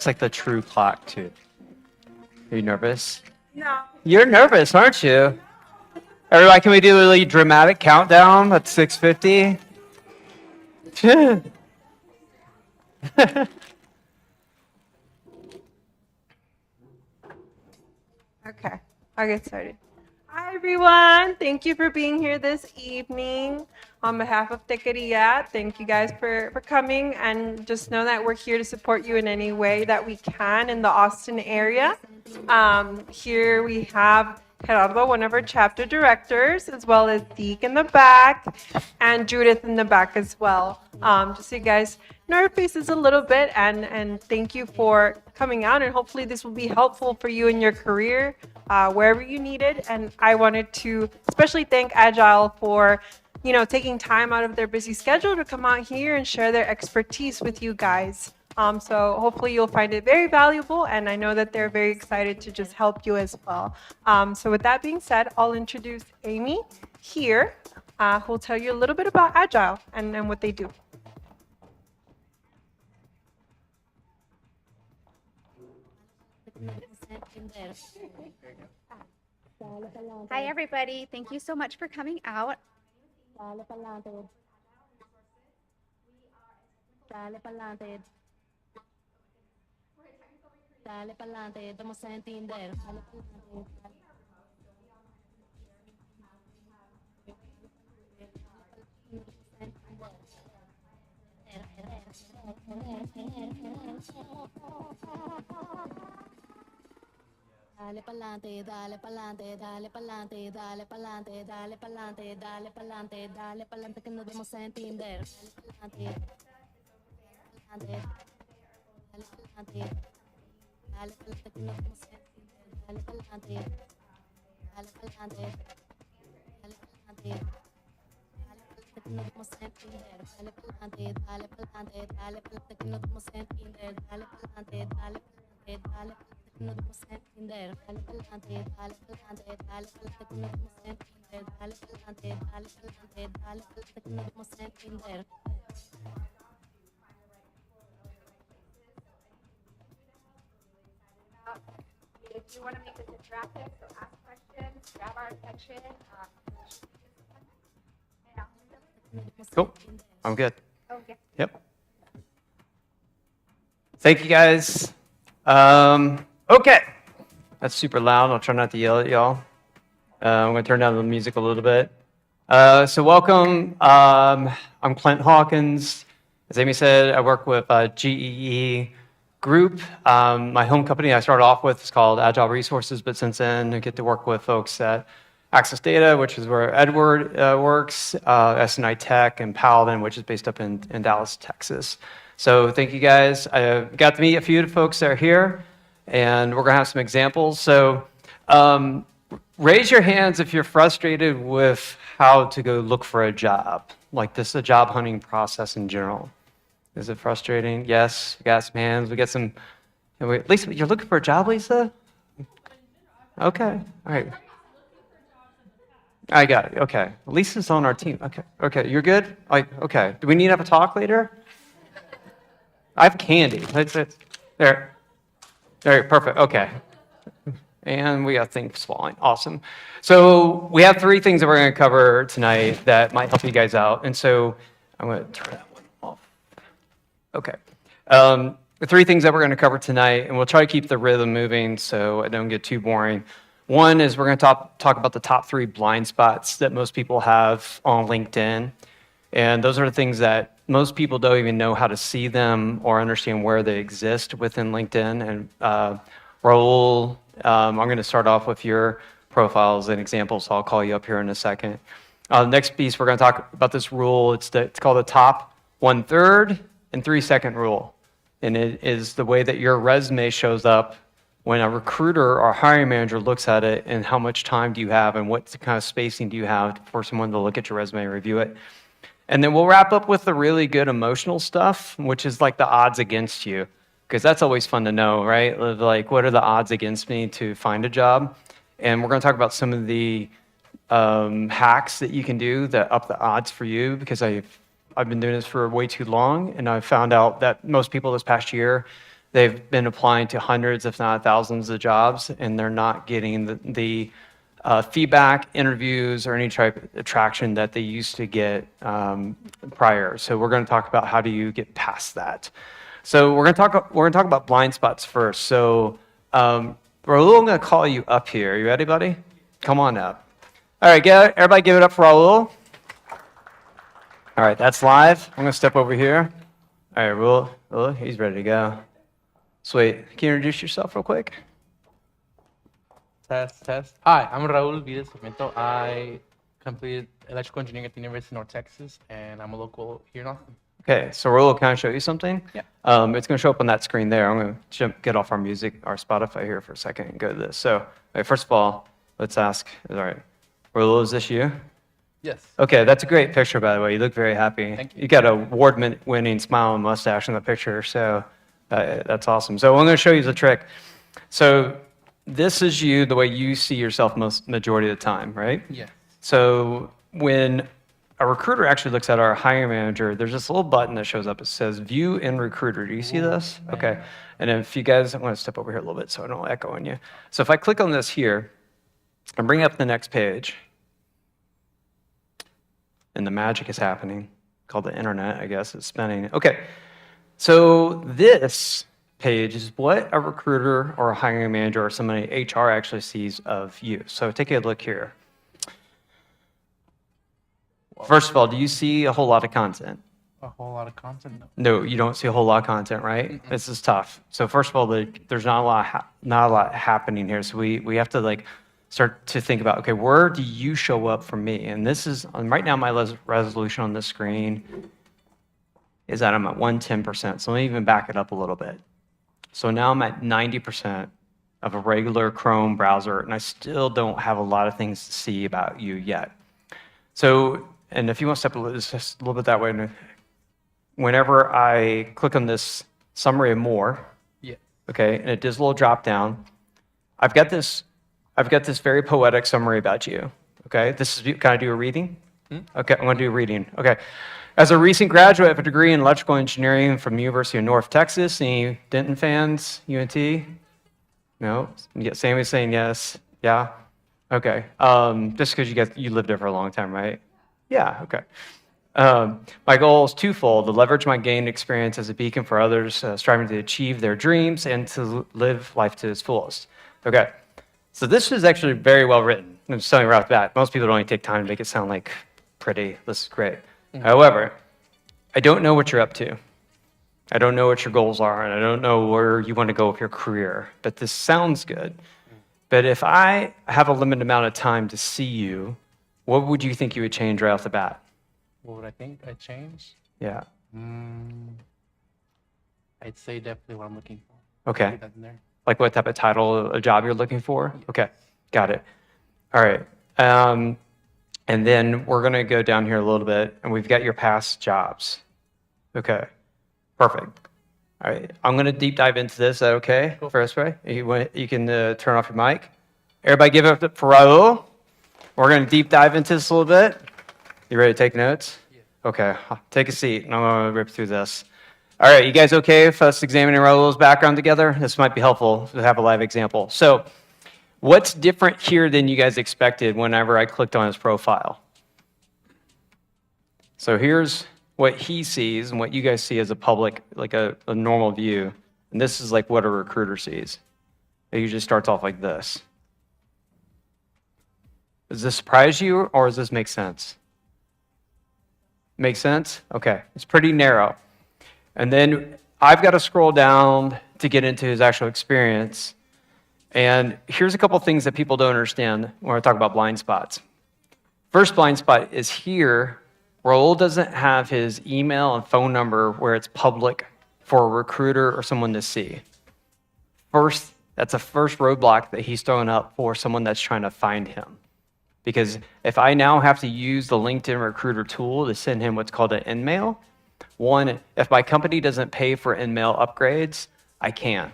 It's like the true clock, too. Are you nervous? No. You're nervous, aren't you? Everybody, can we do a really dramatic countdown at 6:50? Okay, I'll get started. Hi, everyone. Thank you for being here this evening. On behalf of Techqueria, thank you guys for coming, and just know that we're here to support you in any way that we can in the Austin area. Here we have Gerardo, one of our chapter directors, as well as Deke in the back, and Judith in the back as well. Just so you guys know our faces a little bit, and thank you for coming out, and hopefully this will be helpful for you in your career, wherever you need it. And I wanted to especially thank Agile for taking time out of their busy schedule to come out here and share their expertise with you guys. So hopefully you'll find it very valuable, and I know that they're very excited to just help you as well. So with that being said, I'll introduce Amy here, who will tell you a little bit about Agile and what they do. Hi, everybody. Thank you so much for coming out. Dale pa'lante, vamos a entender. Dale pa'lante, dale pa'lante, dale pa'lante, dale pa'lante, dale pa'lante, dale pa'lante, dale pa'lante que nos vamos a entender. Dale pa'lante, dale pa'lante, dale pa'lante que nos vamos a entender. Dale pa'lante, dale pa'lante, dale pa'lante, dale pa'lante que nos vamos a entender. Dale pa'lante, dale pa'lante, dale pa'lante que nos vamos a entender. Dale pa'lante, dale pa'lante, dale pa'lante. No vamos a entender, dale pa'lante, dale pa'lante, dale pa'lante que no vamos a entender, dale pa'lante, dale pa'lante, dale pa'lante que no vamos a entender. If you want to make this interactive, so ask questions, grab our section. Cool. I'm good. Okay. Yep. Thank you, guys. Okay. That's super loud. I'll try not to yell at y'all. I'm going to turn down the music a little bit. So welcome. I'm Clint Hawkins. As Amy said, I work with GEE Group. My home company I started off with is called Agile Resources, but since then I get to work with folks at Access Data, which is where Edward works, SNI Tech, and Paladin, which is based up in Dallas, Texas. So thank you guys. I got to meet a few of the folks that are here, and we're going to have some examples. So raise your hands if you're frustrated with how to go look for a job, like this is a job hunting process in general. Is it frustrating? Yes, we got some hands. We got some. Lisa, you're looking for a job, Lisa? Okay, all right. I got it. Okay, Lisa's on our team. Okay, you're good. Okay. Do we need to have a talk later? I have candy. There. There, perfect. Okay. And we got things falling. Awesome. So we have three things that we're going to cover tonight that might help you guys out. And so I'm going to turn that one off. Okay. The three things that we're going to cover tonight, and we'll try to keep the rhythm moving so I don't get too boring. One is we're going to talk about the top 3 blind spots that most people have on LinkedIn. And those are the things that most people don't even know how to see them or understand where they exist within LinkedIn. And Raul, I'm going to start off with your profiles and examples, so I'll call you up here in a second. Next piece, we're going to talk about this rule. It's called the top 1/3 and 3-second rule. And it is the way that your resume shows up when a recruiter or hiring manager looks at it, and how much time do you have and what kind of spacing do you have for someone to look at your resume and review it. And then we'll wrap up with the really good emotional stuff, which is like the odds against you, because that's always fun to know, right? Like, what are the odds against me to find a job? And we're going to talk about some of the hacks that you can do that up the odds for you, because I've been doing this for way too long, and I've found out that most people this past year they've been applying to hundreds, if not thousands of jobs, and they're not getting the feedback, interviews, or any type of traction that they used to get prior. So we're going to talk about how do you get past that. So we're going to talk about blind spots first. So Raul, I'm going to call you up here. You ready, buddy? Come on up. All right, everybody give it up for Raul. All right, that's live. I'm going to step over here. All right, Raul, he's ready to go. Sweet. Can you introduce yourself real quick? Test. Hi, I'm Raul Vides Sarmiento. I completed electrical engineering at the University of North Texas, and I'm a local here in Austin. Okay, so Raul, can I show you something? Yeah. It's going to show up on that screen there. I'm going to get off our music, our Spotify here for a second and go to this. So, first of all, let's ask, all right, Raul, is this you? Yes. Okay, that's a great picture, by the way. You look very happy. Thank you. You got a award-winning smile and mustache in the picture, so that's awesome. So what I'm going to show you the trick. So this is you, the way you see yourself majority of the time, right? Yeah. So when a recruiter actually looks at our hiring manager, there's this little button that shows up. It says View in Recruiter. Do you see this? Okay. And if you guys, I'm going to step over here a little bit so I don't echo on you. So if I click on this here and bring up the next page, and the magic is happening, called the internet, I guess, it's spinning. Okay. So this page is what a recruiter or a hiring manager or somebody HR actually sees of you. So take a look here. First of all, do you see a whole lot of content? A whole lot of content? No, you don't see a whole lot of content, right? Mm-mm. This is tough. So first of all, there's not a lot happening here. So we have to start to think about, okay, where do you show up for me? And this is right now my resolution on the screen is that I'm at 110%. So let me even back it up a little bit. So now I'm at 90% of a regular Chrome browser, and I still don't have a lot of things to see about you yet. So, and if you want to step just a little bit that way, whenever I click on this summary of more, Yeah. okay, and it does a little drop down, I've got this very poetic summary about you, okay? Can I do a reading? Okay, I'm going to do a reading. Okay. As a recent graduate of a degree in electrical engineering from the University of North Texas, any Denton fans, UNT? No? Yeah, Sammy's saying yes. Yeah? Okay. Just because you lived there for a long time, right? Yeah, okay. My goal is twofold: to leverage my gained experience as a beacon for others striving to achieve their dreams and to live life to its fullest. Okay. So this is actually very well written. I'm just telling you right off the bat. Most people don't even take time to make it sound like pretty. This is great. Mm-hmm. However, I don't know what you're up to. I don't know what your goals are, and I don't know where you want to go with your career. But this sounds good. But if I have a limited amount of time to see you, what would you think you would change right off the bat? What would I think I'd change? Yeah. I'd say definitely what I'm looking for. Okay. That's in there. Like what type of title, a job you're looking for? Okay, got it. All right. And then we're going to go down here a little bit, and we've got your past jobs. Okay, perfect. All right, I'm going to deep dive into this. Is that okay? Cool. First, right? You can turn off your mic. Everybody give it up for Raul. We're going to deep dive into this a little bit. You ready to take notes? Yeah. Okay, take a seat, and I'm going to rip through this. All right, you guys okay with us examining Raul's background together? This might be helpful to have a live example. So what's different here than you guys expected whenever I clicked on his profile? So here's what he sees and what you guys see as a public, like a normal view. And this is like what a recruiter sees. It usually starts off like this. Does this surprise you, or does this make sense? Make sense? Okay, it's pretty narrow. And then I've got to scroll down to get into his actual experience. And here's a couple things that people don't understand when I talk about blind spots. First blind spot is here. Raul doesn't have his email and phone number where it's public for a recruiter or someone to see. First, that's a first roadblock that he's throwing up for someone that's trying to find him. Because if I now have to use the LinkedIn recruiter tool to send him what's called an InMail, one, if my company doesn't pay for InMail upgrades, I can't.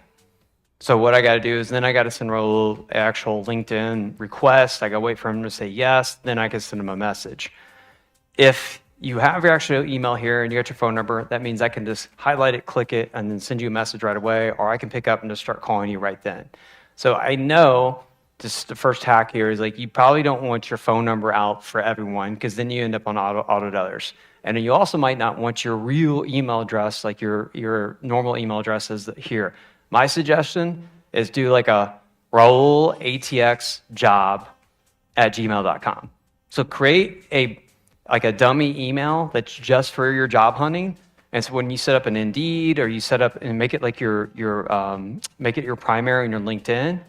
So what I got to do is then I got to send Raul an actual LinkedIn request. I got to wait for him to say yes, then I can send him a message. If you have your actual email here and you got your phone number. That means I can just highlight it, click it, and then send you a message right away, or I can pick up and just start calling you right then. So I know just the first hack here is like you probably don't want your phone number out for everyone because then you end up on auto dialers. And then you also might not want your real email address, like your normal email address is here. My suggestion is do like a raulatxjob@gmail.com. So create a dummy email that's just for your job hunting. And so when you set up an Indeed or you set up and make it like make it your primary in your LinkedIn,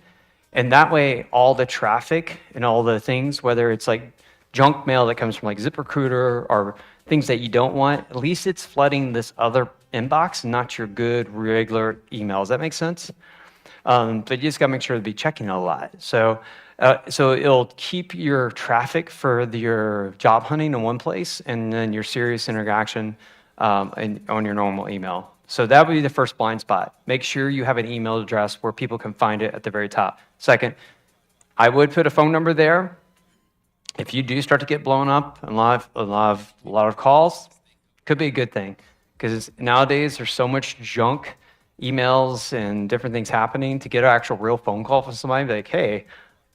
and that way all the traffic and all the things, whether it's like junk mail that comes from like ZipRecruiter or things that you don't want, at least it's flooding this other inbox, not your good regular emails. Does that make sense? But you just gotta make sure to be checking a lot. So it'll keep your traffic for your job hunting in one place and then your serious interaction on your normal email. So that would be the first blind spot. Make sure you have an email address where people can find it at the very top. Second, I would put a phone number there. If you do start to get blown up and a lot of calls, could be a good thing because nowadays there's so much junk emails and different things happening. To get an actual real phone call from somebody like, hey,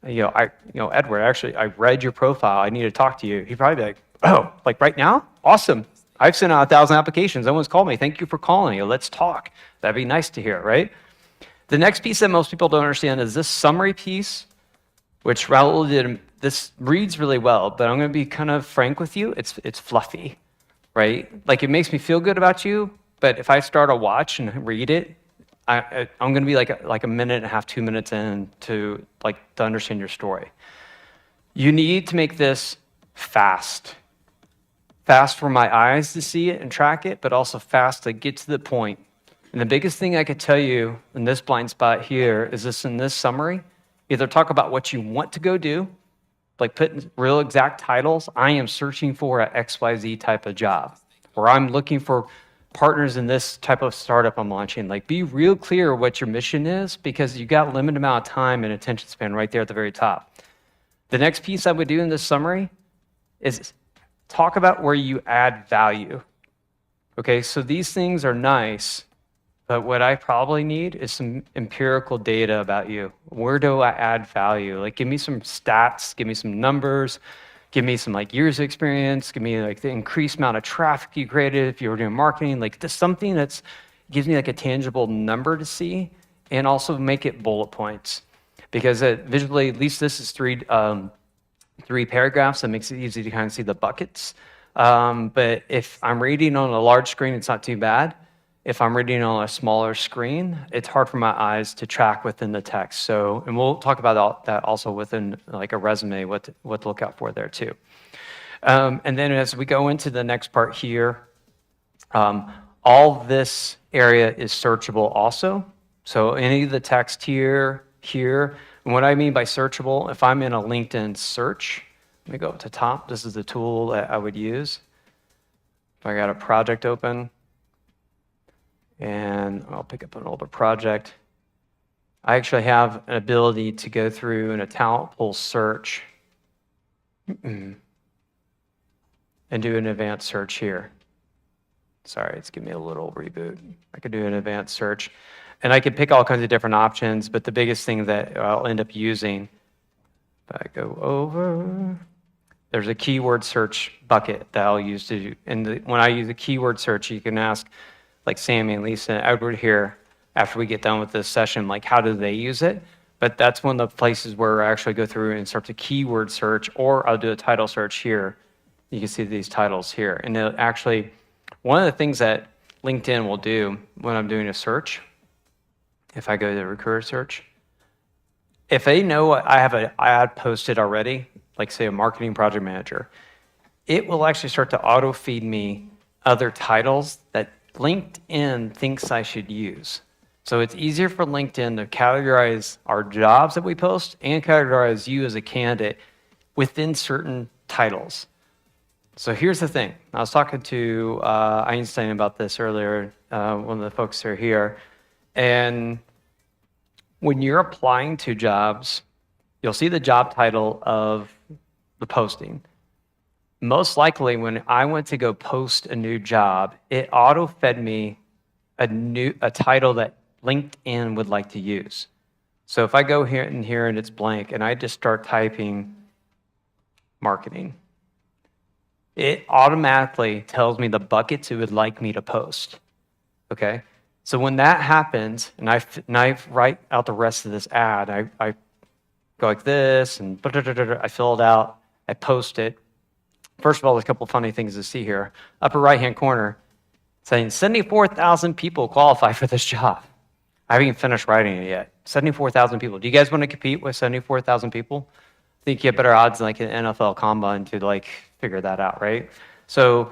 Edward, actually, I read your profile. I need to talk to you. He'd probably be like, oh, like right now? Awesome. I've sent out 1,000 applications. No one's called me. Thank you for calling. Let's talk. That'd be nice to hear, right? The next piece that most people don't understand is this summary piece, which Raul did. This reads really well, but I'm going to be kind of frank with you. It's fluffy, right? Like it makes me feel good about you, but if I start a watch and read it, I'm going to be like a minute and a half, 2 minutes in to understand your story. You need to make this fast for my eyes to see it and track it, but also fast to get to the point. And the biggest thing I could tell you in this blind spot here is this in this summary, either talk about what you want to go do, like put real exact titles. I am searching for an XYZ type of job, or I'm looking for partners in this type of startup I'm launching. Like be real clear what your mission is because you got a limited amount of time and attention span right there at the very top. The next piece I would do in this summary is talk about where you add value. Okay, so these things are nice, but what I probably need is some empirical data about you. Where do I add value? Like give me some stats, give me some numbers, give me some years of experience, give me the increased amount of traffic you created if you were doing marketing, just something that's gives me a tangible number to see, and also make it bullet points. Because visually, at least this is three paragraphs, that makes it easy to kind of see the buckets. But if I'm reading on a large screen, it's not too bad. If I'm reading on a smaller screen, it's hard for my eyes to track within the text. So, and we'll talk about that also within a resume, what to look out for there too. And then as we go into the next part here, all this area is searchable also. So any of the text here, and what I mean by searchable, if I'm in a LinkedIn search, let me go up to top. This is the tool that I would use. If I got a project open, and I'll pick up an older project. I actually have an ability to go through a talent pool search and do an advanced search here. Sorry, it's giving me a little reboot. I could do an advanced search. And I could pick all kinds of different options, but the biggest thing that I'll end up using, if I go over, there's a keyword search bucket that I'll use to do. And when I use a keyword search, you can ask, like Sammy and Lisa and Edward here, after we get done with this session, how do they use it? But that's one of the places where I actually go through and start to keyword search, or I'll do a title search here. You can see these titles here. And actually, one of the things that LinkedIn will do when I'm doing a search, if I go to the recruiter search, if they know I have an ad posted already, like say a marketing project manager, it will actually start to auto feed me other titles that LinkedIn thinks I should use. So it's easier for LinkedIn to categorize our jobs that we post and categorize you as a candidate within certain titles. So here's the thing. I was talking to Einstein about this earlier, one of the folks who are here. And when you're applying to jobs, you'll see the job title of the posting. most likely when I went to go post a new job, it auto-fed me a title that LinkedIn would like to use. So if I go here and it's blank and I just start typing marketing, it automatically tells me the buckets it would like me to post, okay? So when that happens, and I write out the rest of this ad, I go like this, and I fill it out, I post it. First of all, there's a couple funny things to see here. Upper right-hand corner, saying 74,000 people qualify for this job. I haven't even finished writing it yet. 74,000 people. Do you guys want to compete with 74,000 people? I think you have better odds than like an NFL combine to like figure that out, right? So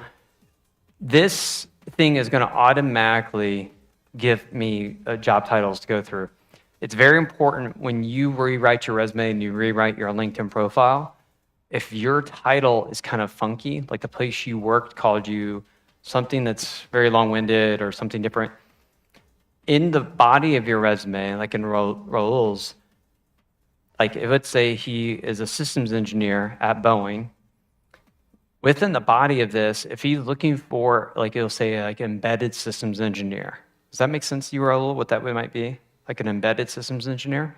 this thing is going to automatically give me job titles to go through. It's very important when you rewrite your resume and you rewrite your LinkedIn profile, if your title is kind of funky, like the place you worked called you something that's very long-winded or something different, in the body of your resume, like in roles, like if let's say he is a systems engineer at Boeing, within the body of this, if he's looking for, like it'll say like embedded systems engineer. Does that make sense to you, Raul, what that might be? Like an embedded systems engineer?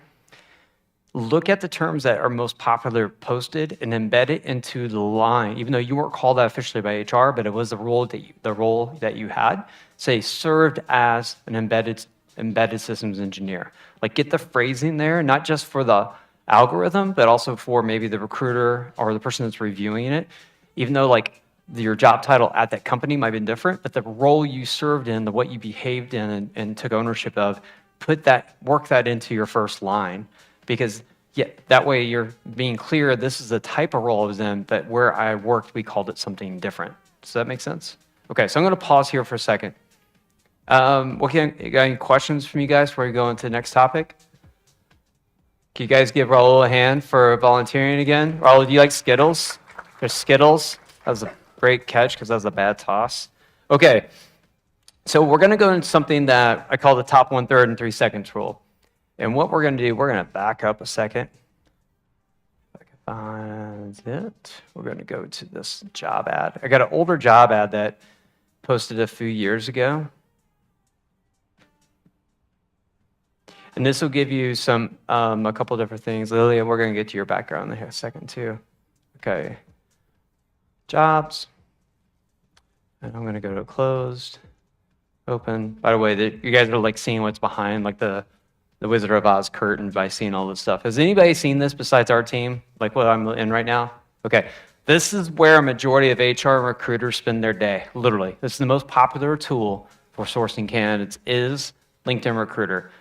Look at the terms that are most popular posted and embed it into the line, even though you weren't called that officially by HR, but it was the role that you had. Say, served as an embedded systems engineer. Like get the phrasing there, not just for the algorithm, but also for maybe the recruiter or the person that's reviewing it. Even though like your job title at that company might be different, but the role you served in, what you behaved in and took ownership of, work that into your first line. Because yeah, that way you're being clear, this is the type of role I was in, but where I worked, we called it something different. Does that make sense? Okay, so I'm gonna pause here for a second. You got any questions from you guys before we go into the next topic? Can you guys give Raul a hand for volunteering again? Raul, do you like Skittles? There's Skittles. That was a great catch because that was a bad toss. Okay, so we're gonna go into something that I call the top 1/3 in 3 seconds rule. And what we're going to do, we're going to back up a second. If I can find it. We're going to go to this job ad. I got an older job ad that posted a few years ago. And this will give you some a couple different things. Lilia, we're going to get to your background in a second too. Okay. Jobs. And I'm going to go to closed, open. By the way, you guys are like seeing what's behind like the Wizard of Oz curtain by seeing all this stuff. Has anybody seen this besides our team? Like what I'm in right now? Okay. This is where a majority of HR and recruiters spend their day, literally. This is the most popular tool for sourcing candidates is LinkedIn Recruiter.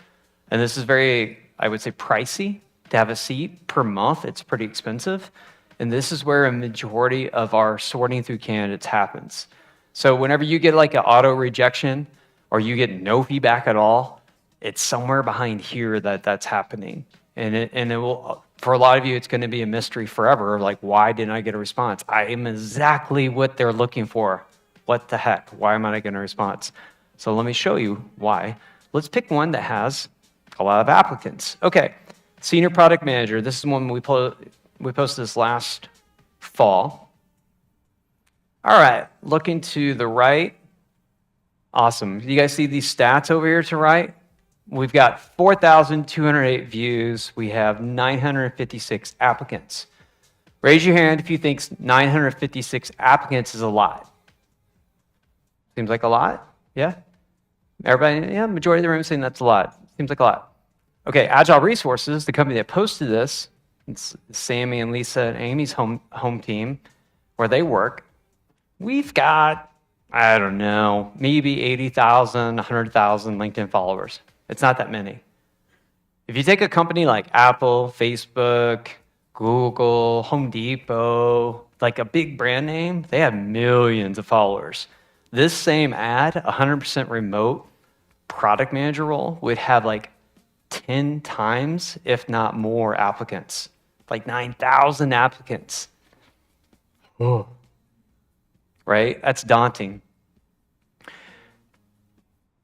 And this is very, I would say, pricey to have a seat per month. It's pretty expensive. And this is where a majority of our sorting through candidates happens. So whenever you get like an auto rejection or you get no feedback at all, it's somewhere behind here that's happening. And it will, for a lot of you, it's going to be a mystery forever. Like, why didn't I get a response? I am exactly what they're looking for. What the heck? Why am I not getting a response? So let me show you why. Let's pick one that has a lot of applicants. Okay, Senior Product Manager. This is one we posted this last fall. All right, looking to the right. Awesome. You guys see these stats over here to right? We've got 4,208 views. We have 956 applicants. Raise your hand if you think 956 applicants is a lot. Seems like a lot? Yeah? Everybody? Yeah, majority of the room is saying that's a lot. Seems like a lot. Okay, Agile Resources, the company that posted this, it's Sammy and Lisa and Amy's home team, where they work. We've got, I don't know, maybe 80,000, 100,000 LinkedIn followers. It's not that many. If you take a company like Apple, Facebook, Google, Home Depot, like a big brand name, they have millions of followers. This same ad, 100% remote product manager role, would have like 10 times, if not more, applicants. Like 9,000 applicants. Oh. Right? That's daunting.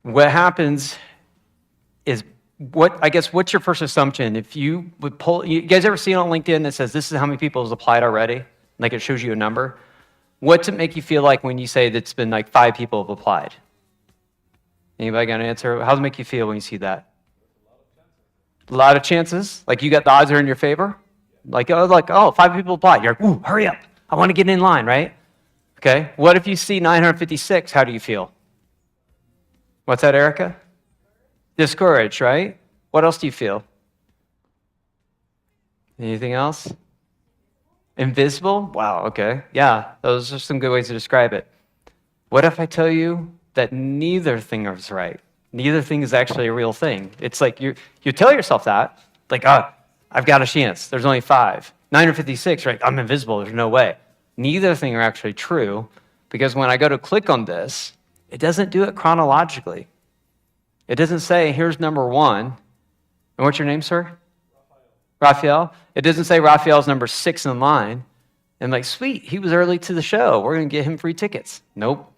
What happens is, what's your first assumption? If you would pull, you guys ever see it on LinkedIn that says this is how many people has applied already? Like it shows you a number? What's it make you feel like when you say that it's been like 5 people have applied? Anybody got an answer? How does it make you feel when you see that? A lot of chances? Like you got the odds are in your favor? Like, oh, 5 people applied. You're like, ooh, hurry up. I want to get in line, right? Okay. What if you see 956? How do you feel? What's that, Erica? Discouraged, right? What else do you feel? Anything else? Invisible? Wow, okay. Yeah, those are some good ways to describe it. What if I tell you that neither thing is right? Neither thing is actually a real thing. It's like you tell yourself that, like, oh, I've got a chance. There's only 5. 956, right? I'm invisible. There's no way. Neither thing are actually true because when I go to click on this, it doesn't do it chronologically. It doesn't say, here's number 1. And what's your name, sir? Raphael. It doesn't say Raphael's number 6 in line. And like, sweet, he was early to the show. We're going to get him free tickets. Nope.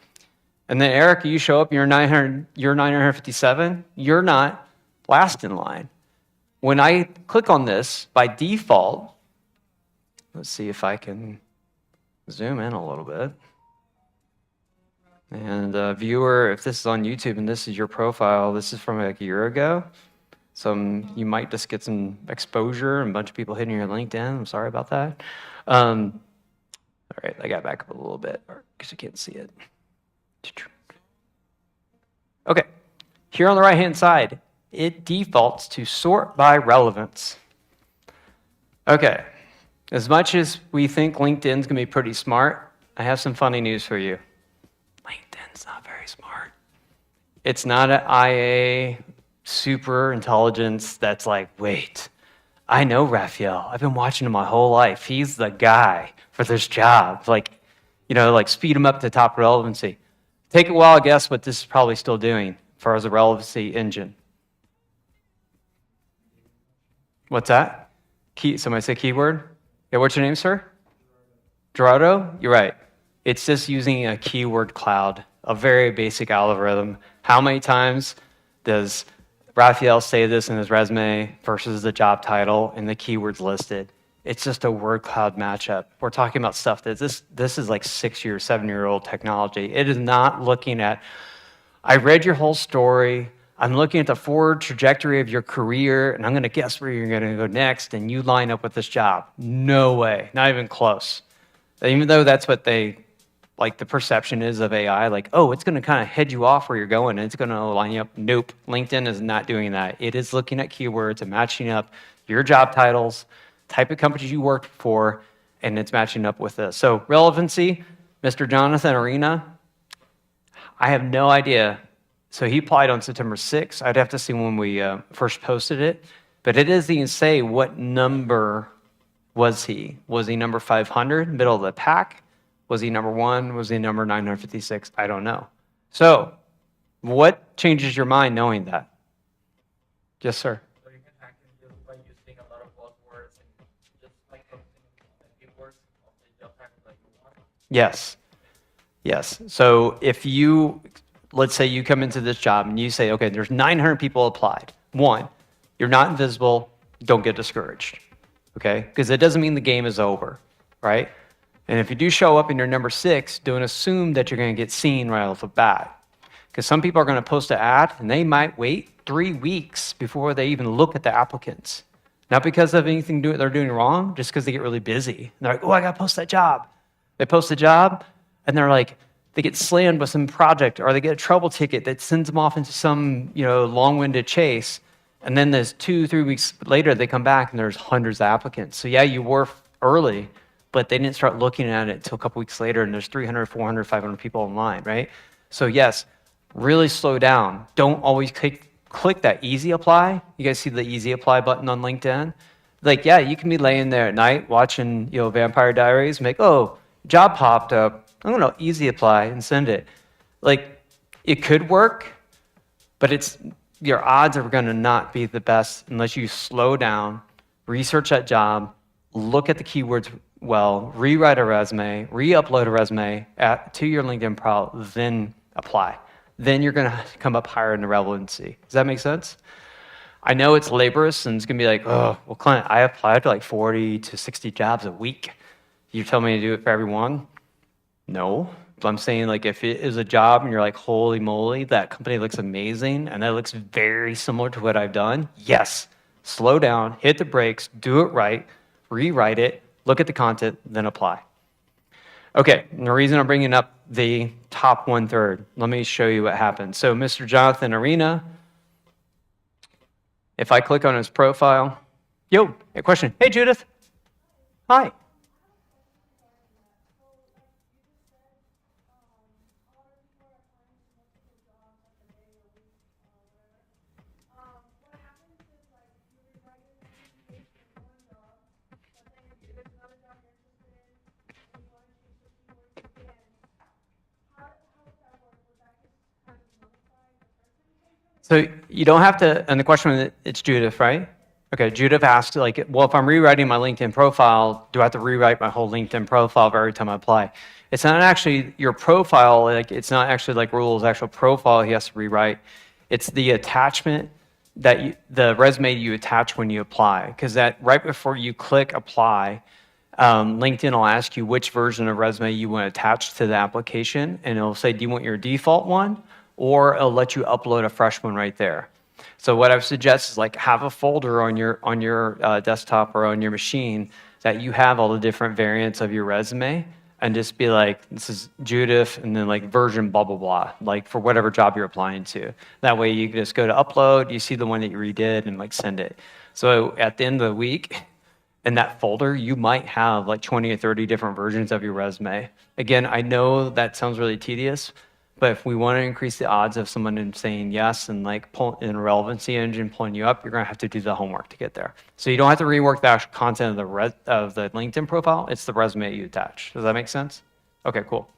And then Eric, you show up, you're 957. You're not last in line. When I click on this, by default, let's see if I can zoom in a little bit. And viewer, if this is on YouTube and this is your profile, this is from like a year ago. So you might just get some exposure and a bunch of people hitting your LinkedIn. I'm sorry about that. All right, I got back up a little bit because you can't see it. Okay, here on the right-hand side, it defaults to sort by relevance. Okay, as much as we think LinkedIn's going to be pretty smart, I have some funny news for you. LinkedIn's not very smart. It's not an IA super intelligence that's like, wait, I know Raphael. I've been watching him my whole life. He's the guy for this job. Like, like speed him up to top relevancy. Take a wild guess what this is probably still doing for as a relevancy engine. What's that? Somebody say keyword? Yeah, what's your name, sir? Gerardo? You're right. It's just using a keyword cloud, a very basic algorithm. How many times does Raphael say this in his resume versus the job title and the keywords listed? It's just a word cloud matchup. We're talking about stuff that this is like 6-year, 7-year-old technology. It is not looking at, I read your whole story. I'm looking at the forward trajectory of your career, and I'm going to guess where you're going to go next, and you line up with this job. No way. Not even close. Even though that's what the perception is of AI, like, oh, it's going to kind of head you off where you're going, and it's going to line you up. Nope. LinkedIn is not doing that. It is looking at keywords and matching up your job titles, type of companies you worked for, and it's matching up with this. So relevancy, Mr. Jonathan Arena, I have no idea. So he applied on September 6th. I'd have to see when we first posted it. But it doesn't even say what number was he. Was he number 500, middle of the pack? Was he number 1? Was he number 956? I don't know. So what changes your mind knowing that? Yes, sir. So you can hack it just by using a lot of buzzwords and just like keywords of the job title that you want. Yes. Yes. So if you, let's say you come into this job and you say, okay, there's 900 people applied. 1, you're not invisible. Don't get discouraged. Okay? Because it doesn't mean the game is over, right? And if you do show up and you're number 6, don't assume that you're going to get seen right off the bat. Because some people are going to post an ad and they might wait 3 weeks before they even look at the applicants. Not because of anything they're doing wrong, just because they get really busy. And they're like, oh, I got to post that job. They post the job and they're like, they get slammed with some project or they get a trouble ticket that sends them off into some, long-winded chase. And then there's 2-3 weeks later, they come back and there's hundreds of applicants. So yeah, you were early, but they didn't start looking at it until a couple weeks later and there's 300, 400, 500 people online, right? So yes, really slow down. Don't always click that easy apply. You guys see the easy apply button on LinkedIn? Like, yeah, you can be laying there at night watching, Vampire Diaries and make, oh, job popped up. I'm going to easy apply and send it. Like, it could work, but your odds are going to not be the best unless you slow down, research that job, look at the keywords well, rewrite a resume, re-upload a resume to your LinkedIn profile, then apply. Then you're going to come up higher in the relevancy. Does that make sense? I know it's laborious and it's going to be like, oh, well, Clint, I applied to like 40 to 60 jobs a week. You tell me to do it for everyone? No, but I'm saying like if it is a job and you're like, holy moly, that company looks amazing and that looks very similar to what I've done. Yes, slow down, hit the brakes, do it right, rewrite it, look at the content, then apply. Okay, and the reason I'm bringing up the top 1/3, let me show you what happened. So Mr. Jonathan Arena, if I click on his profile, yo, a question. Hey, Judith. Hi. So you don't have to, and the question, it's Judith, right? Okay, Judith asked, like, well, if I'm rewriting my LinkedIn profile, do I have to rewrite my whole LinkedIn profile every time I apply? It's not actually your profile, like, it's not actually like Rule's actual profile he has to rewrite. It's the attachment that the resume you attach when you apply, because that right before you click apply, LinkedIn will ask you which version of resume you want to attach to the application, and it'll say, do you want your default one? Or it'll let you upload a fresh one right there. So what I would suggest is like have a folder on your desktop or on your machine that you have all the different variants of your resume, and just be like, this is Judith, and then like version blah, blah, blah, like for whatever job you're applying to. That way you can just go to upload, you see the one that you redid, and like send it. So at the end of the week, in that folder, you might have like 20 or 30 different versions of your resume. Again, I know that sounds really tedious, but if we want to increase the odds of someone saying yes and like in a relevancy engine pulling you up, you're going to have to do the homework to get there. So you don't have to rework the actual content of the LinkedIn profile. It's the resume you attach. Does that make sense? Okay, cool.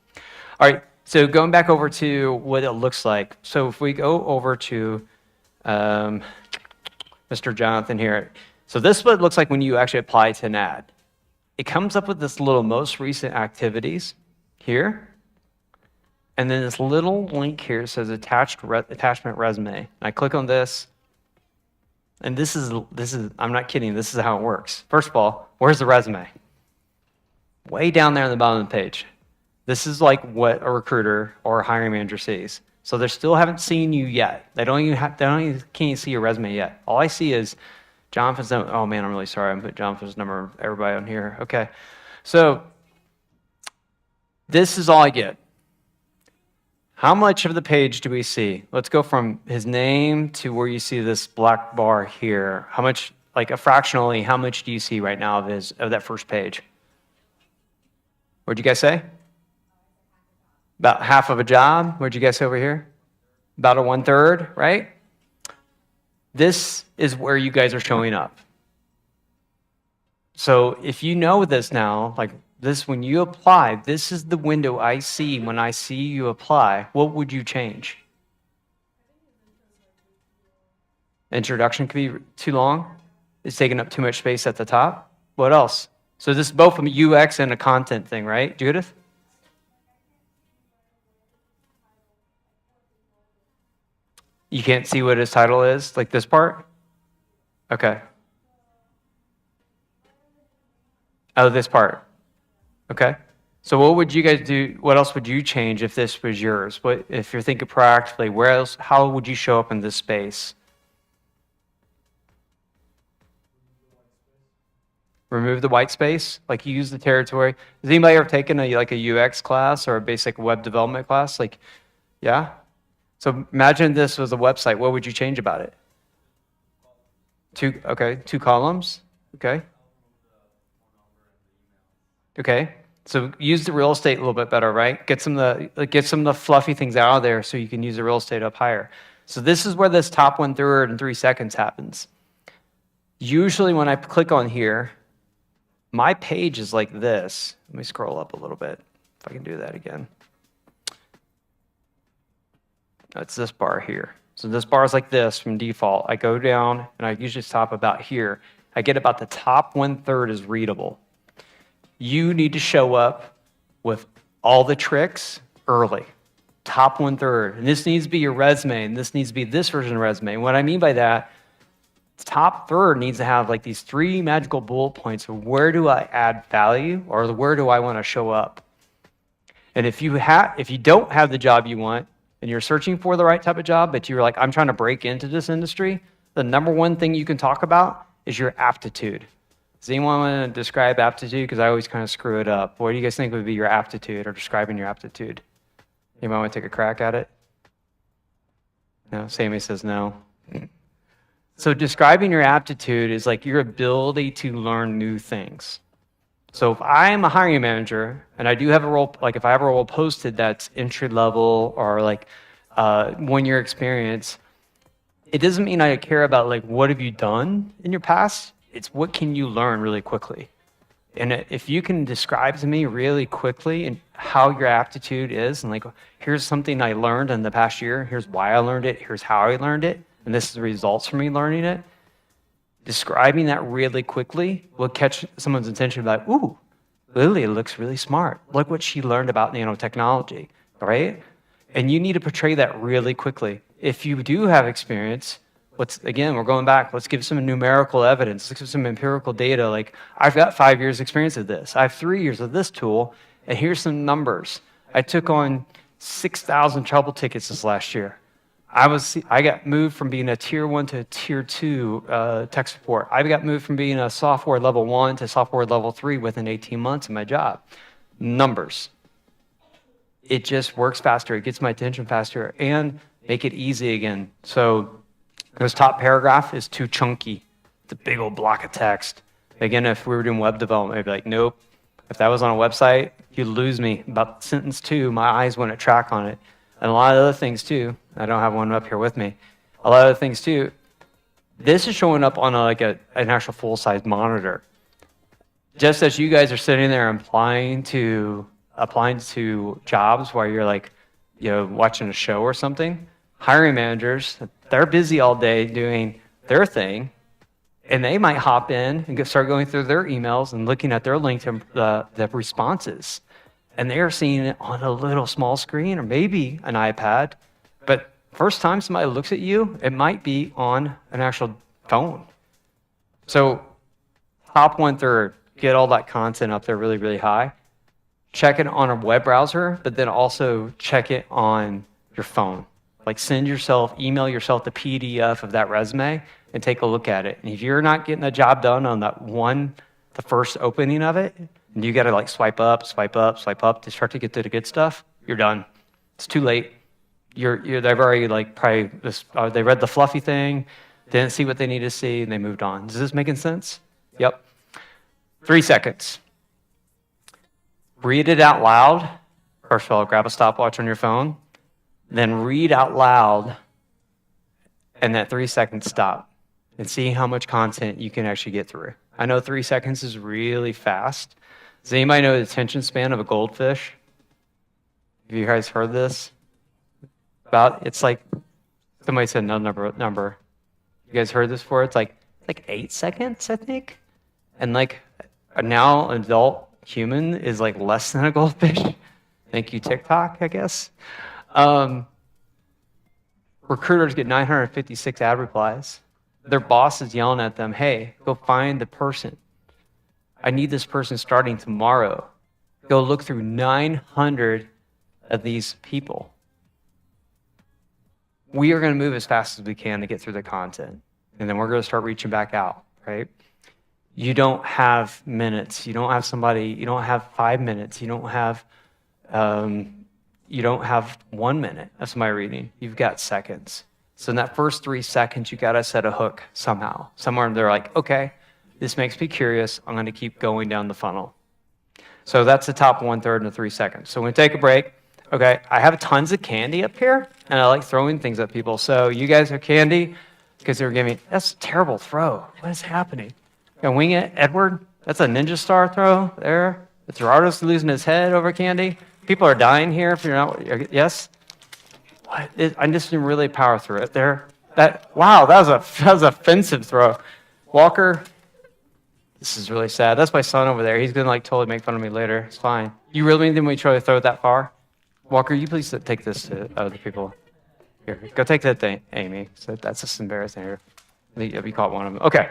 All right, so going back over to what it looks like. So if we go over to Mr. Jonathan here. So this is what it looks like when you actually apply to an ad. It comes up with this little most recent activities here. And then this little link here says attachment resume. And I click on this, and this is, I'm not kidding, this is how it works. First of all, where's the resume? Way down there on the bottom of the page. This is like what a recruiter or a hiring manager sees. So they still haven't seen you yet. They can't even see your resume yet. All I see is Jonathan's number. Oh man, I'm really sorry. I put Jonathan's number, everybody on here. Okay. So this is all I get. How much of the page do we see? Let's go from his name to where you see this black bar here. How much, like fractionally, how much do you see right now of that first page? What'd you guys say? About half of a job. What'd you guys say over here? About a 1/3, right? This is where you guys are showing up. So if you know this now, like this, when you apply, this is the window I see when I see you apply. What would you change? Introduction could be too long. It's taking up too much space at the top. What else? So this is both a UX and a content thing, right, Judith? You can't see what his title is, like this part? Okay. Oh, this part. Okay. So what would you guys do? What else would you change if this was yours? What if you're thinking proactively, where else, how would you show up in this space? Remove the white space, like you use the territory. Has anybody ever taken a UX class or a basic web development class? Like, yeah? So imagine this was a website. What would you change about it? Two columns. Okay. Okay. So use the real estate a little bit better, right? Get some of the fluffy things out of there so you can use the real estate up higher. So this is where this top 1/3 in 3 seconds happens. Usually when I click on here, my page is like this. Let me scroll up a little bit, if I can do that again. That's this bar here. So this bar is like this from default. I go down and I usually stop about here. I get about the top 1/3 is readable. You need to show up with all the tricks early. Top 1/3. And this needs to be your resume, and this needs to be this version of resume. And what I mean by that, top third needs to have like these 3 magical bullet points of where do I add value or where do I want to show up. And if you don't have the job you want and you're searching for the right type of job, but you're like, I'm trying to break into this industry, the number one thing you can talk about is your aptitude. Does anyone want to describe aptitude? Because I always kind of screw it up. What do you guys think would be your aptitude or describing your aptitude? Anyone want to take a crack at it? No, Sammy says no. So describing your aptitude is like your ability to learn new things. So if I am a hiring manager and I do have a role, like if I have a role posted that's entry level or like 1 year experience, it doesn't mean I care about like what have you done in your past. It's what can you learn really quickly. And if you can describe to me really quickly and how your aptitude is, and like, here's something I learned in the past year, here's why I learned it, here's how I learned it, and this is the results for me learning it. Describing that really quickly will catch someone's attention like, ooh, Lily looks really smart. Look what she learned about nanotechnology, right? And you need to portray that really quickly. If you do have experience, again, we're going back, let's give some numerical evidence, let's give some empirical data, like I've got 5 years experience of this, I have 3 years of this tool, and here's some numbers. I took on 6,000 trouble tickets this last year. I got moved from being a tier 1 to a tier 2 tech support. I got moved from being a software level 1 to software level 3 within 18 months of my job. Numbers. It just works faster, it gets my attention faster, and make it easy again. So this top paragraph is too chunky. It's a big old block of text. Again, if we were doing web development, I'd be like, nope. If that was on a website, you'd lose me. About sentence 2, my eyes wouldn't track on it. And a lot of other things too. I don't have one up here with me. A lot of other things too. This is showing up on an actual full-size monitor. Just as you guys are sitting there applying to jobs while you're like, watching a show or something, hiring managers, they're busy all day doing their thing, and they might hop in and start going through their emails and looking at their LinkedIn the responses. And they are seeing it on a little small screen or maybe an iPad. But first time somebody looks at you, it might be on an actual phone. So top 1/3, get all that content up there really, really high. Check it on a web browser, but then also check it on your phone. Like email yourself the PDF of that resume and take a look at it. And if you're not getting the job done on the first opening of it, and you got to like swipe up to start to get to the good stuff, you're done. It's too late. They've already they read the fluffy thing, didn't see what they needed to see, and they moved on. Is this making sense? Yep. 3 seconds. Read it out loud. First of all, grab a stopwatch on your phone, then read out loud, and that 3 seconds stop, and see how much content you can actually get through. I know 3 seconds is really fast. Does anybody know the attention span of a goldfish? Have you guys heard this? It's like, somebody said no number. You guys heard this before? It's like 8 seconds, I think. And like now an adult human is like less than a goldfish. Thank you, TikTok, I guess. Recruiters get 956 ad replies. Their boss is yelling at them, hey, go find the person. I need this person starting tomorrow. Go look through 900 of these people. We are going to move as fast as we can to get through the content. And then we're going to start reaching back out, right? You don't have minutes. You don't have 5 minutes. You don't have 1 minute of somebody reading. You've got seconds. So in that first 3 seconds, you got to set a hook somehow. Somewhere they're like, okay, this makes me curious. I'm going to keep going down the funnel. So that's the top 1/3 in the 3 seconds. So we're going to take a break. Okay, I have tons of candy up here, and I like throwing things at people. So you guys have candy because they were giving me, that's a terrible throw. What is happening? Gonna wing it, Edward? That's a ninja star throw there. Gerardo's losing his head over candy. People are dying here if you're not, yes? What? I just didn't really power through it there. Wow, that was an offensive throw. Walker, this is really sad. That's my son over there. He's gonna like totally make fun of me later. It's fine. You really didn't want me to try to throw it that far? Walker, you please take this to other people. Here, go take that thing, Amy. So that's just embarrassing here. You caught one of them. Okay.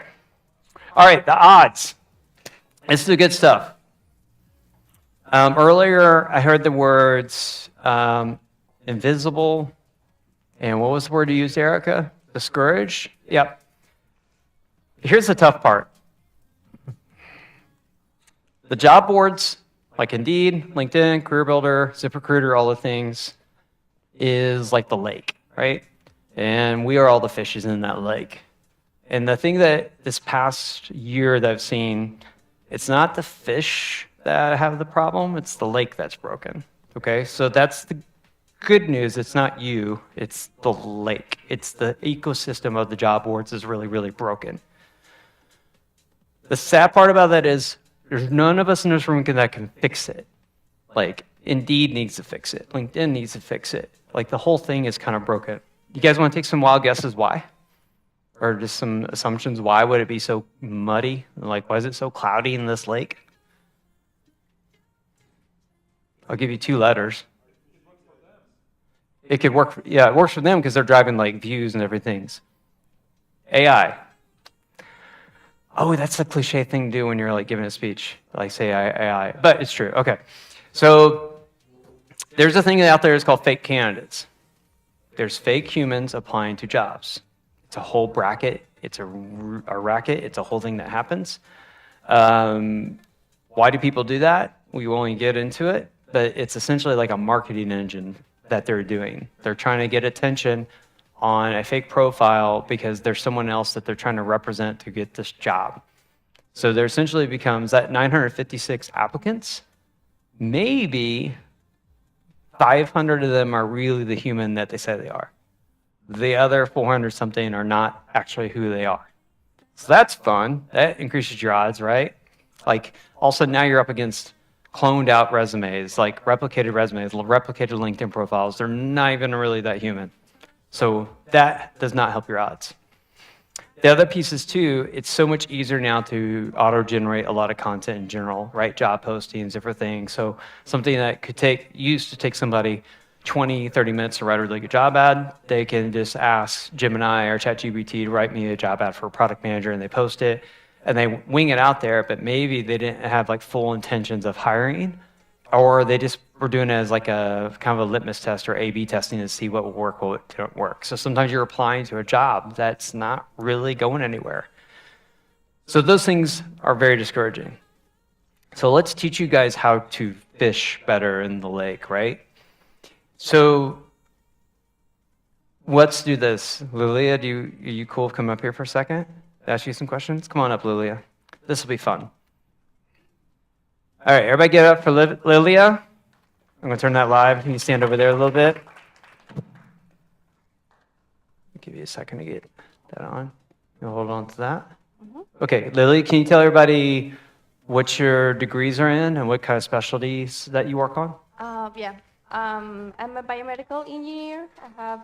All right, the odds. This is the good stuff. Earlier, I heard the words invisible, and what was the word you used, Erica? Discouraged? Yep. Here's the tough part. The job boards, like Indeed, LinkedIn, Career Builder, ZipRecruiter, all the things, is like the lake, right? And we are all the fishes in that lake. And the thing that this past year that I've seen, it's not the fish that have the problem, it's the lake that's broken, okay? So that's the good news. It's not you, it's the lake. It's the ecosystem of the job boards is really, really broken. The sad part about that is there's none of us in this room that can fix it. Like, Indeed needs to fix it. LinkedIn needs to fix it. Like, the whole thing is kind of broken. You guys want to take some wild guesses why? Or just some assumptions? Why would it be so muddy? Like, why is it so cloudy in this lake? I'll give you 2 letters. It could work, yeah, it works for them because they're driving like views and everything. AI. Oh, that's a cliche thing to do when you're like giving a speech, like say AI, but it's true. Okay, so there's a thing out there that's called fake candidates. There's fake humans applying to jobs. It's a whole bracket. It's a racket. It's a whole thing that happens. Why do people do that? We won't get into it, but it's essentially like a marketing engine that they're doing. They're trying to get attention on a fake profile because there's someone else that they're trying to represent to get this job. So there essentially becomes that 956 applicants, maybe 500 of them are really the human that they say they are. The other 400 something are not actually who they are. So that's fun. That increases your odds, right? Like all of a sudden now you're up against cloned out resumes, like replicated resumes, replicated LinkedIn profiles. They're not even really that human. So that does not help your odds. The other piece is too, it's so much easier now to auto-generate a lot of content in general, right? Job postings, different things. So something that used to take somebody 20, 30 minutes to write a really good job ad, they can just ask Gemini or ChatGPT to write me a job ad for a product manager and they post it and they wing it out there, but maybe they didn't have like full intentions of hiring, or they just were doing it as like a kind of a litmus test or A/B testing to see what will work, what didn't work. So sometimes you're applying to a job that's not really going anywhere. So those things are very discouraging. So let's teach you guys how to fish better in the lake, right? So let's do this. Lilia, are you cool to come up here for a second? Ask you some questions? Come on up, Lilia. This will be fun. All right, everybody get up for Lilia. I'm going to turn that live. Can you stand over there a little bit? I'll give you a second to get that on. You'll hold on to that. Okay, Lily, can you tell everybody what your degrees are in and what kind of specialties that you work on? Yeah. I'm a biomedical engineer. I have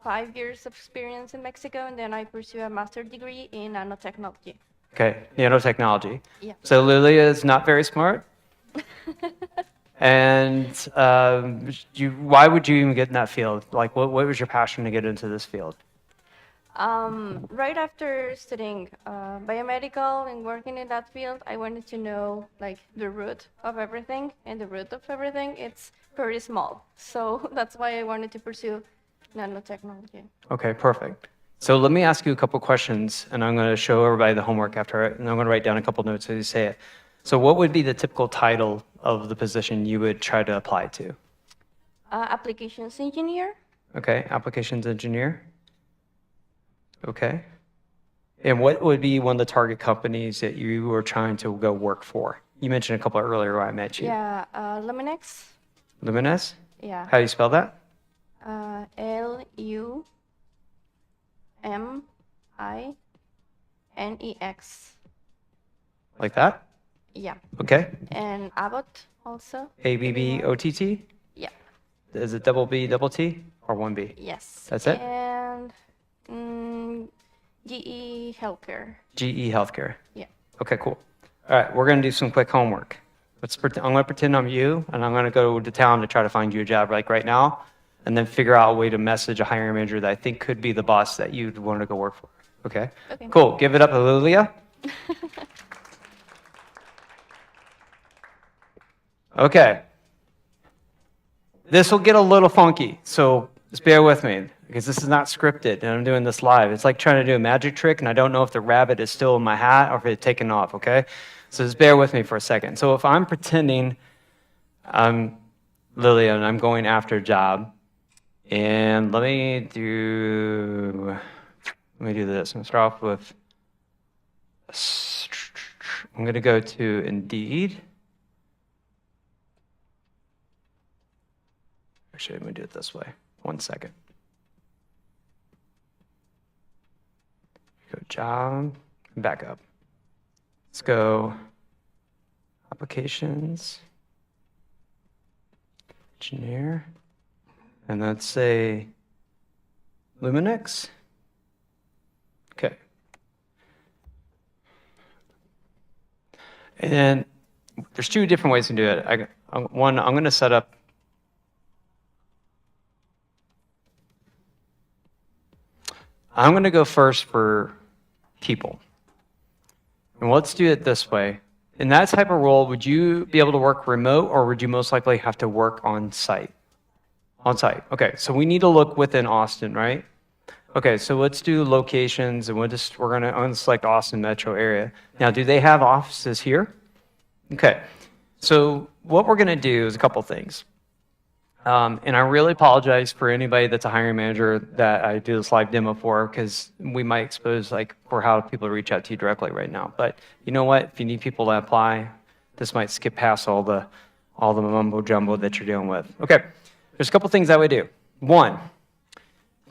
5 years of experience in Mexico, and then I pursue a master's degree in nanotechnology. Okay, nanotechnology. Yeah. So Lilia is not very smart. And why would you even get in that field? Like, what was your passion to get into this field? Right after studying biomedical and working in that field, I wanted to know like the root of everything, and the root of everything, it's pretty small. So that's why I wanted to pursue nanotechnology. Okay, perfect. So let me ask you a couple questions, and I'm going to show everybody the homework after it, and I'm going to write down a couple notes as you say it. So what would be the typical title of the position you would try to apply to? Applications engineer. Okay, applications engineer. Okay. And what would be one of the target companies that you were trying to go work for? You mentioned a couple earlier when I met you. Yeah, Luminex. Luminex? Yeah. How do you spell that? Luminex. Like that? Yeah. Okay. And Abbott also. ABBOTT? Yeah. Is it double B, double T, or one B? Yes. That's it? And GE Healthcare. GE Healthcare. Yeah. Okay, cool. All right, we're going to do some quick homework. I'm going to pretend I'm you, and I'm going to go to town to try to find you a job like right now, and then figure out a way to message a hiring manager that I think could be the boss that you'd want to go work for. Okay? Okay. Cool. Give it up, Lilia. Okay. This will get a little funky, so just bear with me, because this is not scripted, and I'm doing this live. It's like trying to do a magic trick, and I don't know if the rabbit is still in my hat or if it's taken off, okay? So just bear with me for a second. So if I'm pretending I'm Lillian, I'm going after a job, and let me do this. I'm going to start off with, I'm going to go to Indeed. Actually, I'm going to do it this way. 1 second. Go job, back up. Let's go applications, engineer, and let's say Luminix. Okay. And there's 2 different ways to do it. One, I'm going to set up I'm going to go first for people. And let's do it this way. In that type of role, would you be able to work remote, or would you most likely have to work on site? On site. Okay, so we need to look within Austin, right? Okay, so let's do I'm going to select Austin metro area. Now, do they have offices here? Okay, so what we're going to do is a couple things. And I really apologize for anybody that's a hiring manager that I do this live demo for, because we might expose for how people reach out to you directly right now. But you know what? If you need people to apply, this might skip past all the mumbo jumbo that you're dealing with. Okay, there's a couple things I would do. One,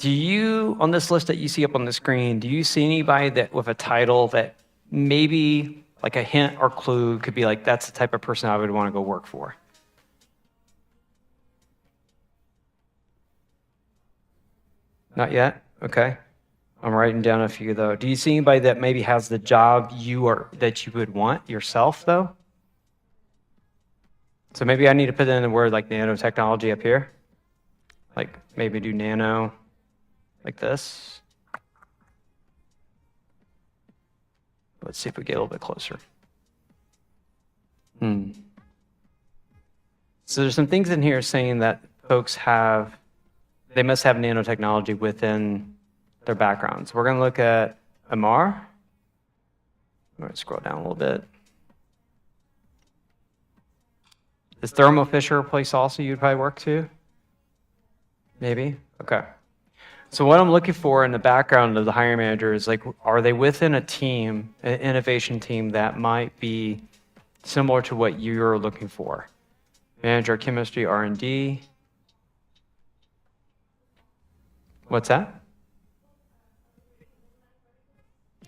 on this list that you see up on the screen, do you see anybody that with a title that maybe like a hint or clue could be like, that's the type of person I would want to go work for? Not yet? Okay. I'm writing down a few, though. Do you see anybody that maybe has the job that you would want yourself, though? So maybe I need to put in the word like nanotechnology up here. Like maybe do nano like this. Let's see if we get a little bit closer. So there's some things in here saying that folks they must have nanotechnology within their backgrounds. We're going to look at Amar. I'm going to scroll down a little bit. Is Thermo Fisher a place also you'd probably work to? Maybe? Okay. So what I'm looking for in the background of the hiring manager is are they within a team, an innovation team that might be similar to what you're looking for? Manager, chemistry, R&D. What's that?